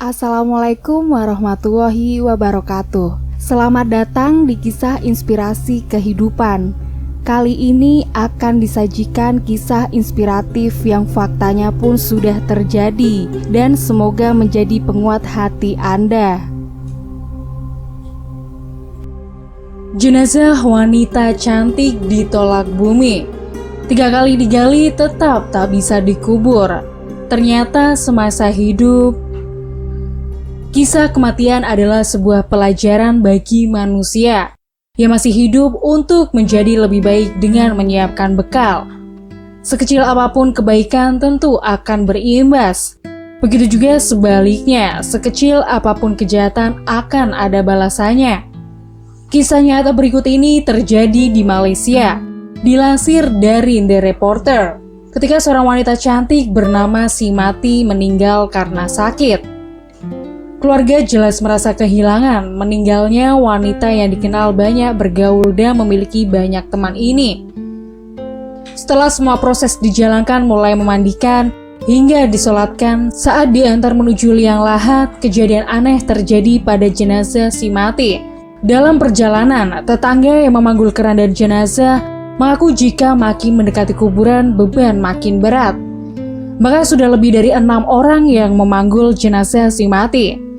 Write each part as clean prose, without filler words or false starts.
Assalamualaikum warahmatullahi wabarakatuh. Selamat datang di kisah inspirasi kehidupan. Kali ini akan disajikan kisah inspiratif yang faktanya pun sudah terjadi dan semoga menjadi penguat hati Anda. Jenazah wanita cantik ditolak bumi. 3 kali digali tetap tak bisa dikubur. Ternyata semasa hidup, kisah kematian adalah sebuah pelajaran bagi manusia yang masih hidup untuk menjadi lebih baik dengan menyiapkan bekal. Sekecil apapun kebaikan tentu akan berimbas. Begitu juga sebaliknya, sekecil apapun kejahatan akan ada balasannya. Kisah nyata berikut ini terjadi di Malaysia. Dilansir dari The Reporter, ketika seorang wanita cantik bernama Simati meninggal karena sakit. Keluarga jelas merasa kehilangan meninggalnya wanita yang dikenal banyak bergaul dan memiliki banyak teman ini. Setelah semua proses dijalankan mulai memandikan hingga disolatkan, saat diantar menuju liang lahat, kejadian aneh terjadi pada jenazah Simati. Dalam perjalanan, tetangga yang memanggul keranda jenazah mengaku jika makin mendekati kuburan, beban makin berat. Maka sudah lebih dari 6 orang yang memanggul jenazah Simati.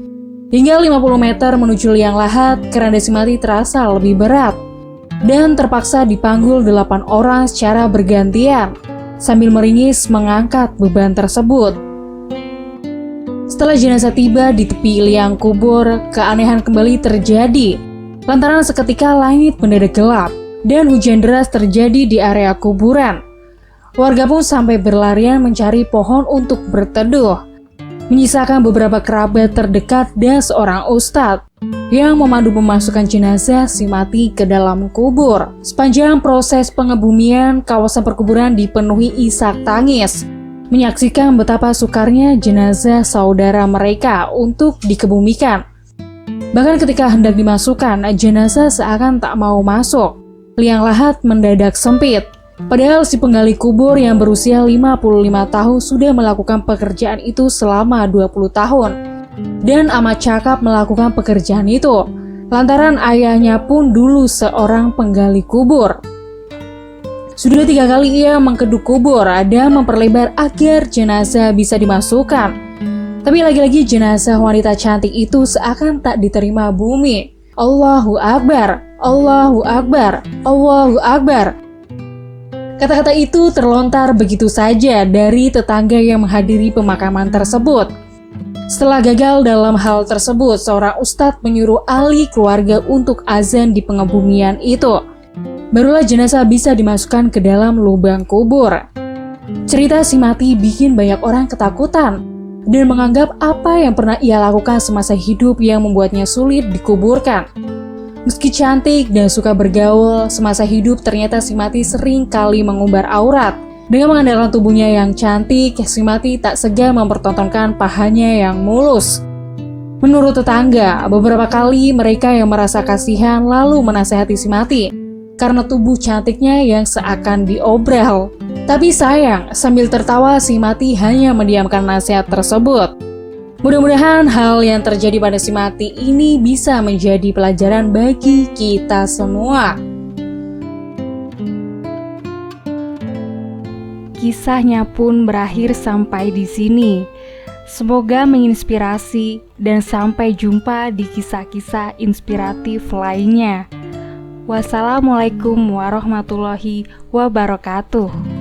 Hingga 50 meter menuju liang lahat, keranda Simati terasa lebih berat dan terpaksa dipanggul 8 orang secara bergantian sambil meringis mengangkat beban tersebut. Setelah jenazah tiba di tepi liang kubur, keanehan kembali terjadi lantaran seketika langit mendadak gelap dan hujan deras terjadi di area kuburan. Warga pun sampai berlarian mencari pohon untuk berteduh, menyisakan beberapa kerabat terdekat dan seorang ustadz yang memandu memasukkan jenazah Simati ke dalam kubur. Sepanjang proses pengebumian, kawasan perkuburan dipenuhi isak tangis, menyaksikan betapa sukarnya jenazah saudara mereka untuk dikebumikan. Bahkan ketika hendak dimasukkan, jenazah seakan tak mau masuk. Liang lahat mendadak sempit. Padahal si penggali kubur yang berusia 55 tahun sudah melakukan pekerjaan itu selama 20 tahun. Dan amat cakap melakukan pekerjaan itu, lantaran ayahnya pun dulu seorang penggali kubur. Sudah 3 kali ia mengkeduk kubur dan memperlebar agar jenazah bisa dimasukkan. Tapi lagi-lagi jenazah wanita cantik itu seakan tak diterima bumi. Allahu Akbar, Allahu Akbar, Allahu Akbar. Kata-kata itu terlontar begitu saja dari tetangga yang menghadiri pemakaman tersebut. Setelah gagal dalam hal tersebut, seorang ustadz menyuruh ahli keluarga untuk azan di pengebumian itu. Barulah jenazah bisa dimasukkan ke dalam lubang kubur. Cerita Simati bikin banyak orang ketakutan dan menganggap apa yang pernah ia lakukan semasa hidup yang membuatnya sulit dikuburkan. Meski cantik dan suka bergaul, semasa hidup ternyata Simati sering kali mengumbar aurat. Dengan mengandalkan tubuhnya yang cantik, Simati tak segan mempertontonkan pahanya yang mulus. Menurut tetangga, beberapa kali mereka yang merasa kasihan lalu menasehati Simati karena tubuh cantiknya yang seakan diobral. Tapi sayang, sambil tertawa Simati hanya mendiamkan nasihat tersebut. Mudah-mudahan hal yang terjadi pada Simati ini bisa menjadi pelajaran bagi kita semua. Kisahnya pun berakhir sampai di sini. Semoga menginspirasi dan sampai jumpa di kisah-kisah inspiratif lainnya. Wassalamualaikum warahmatullahi wabarakatuh.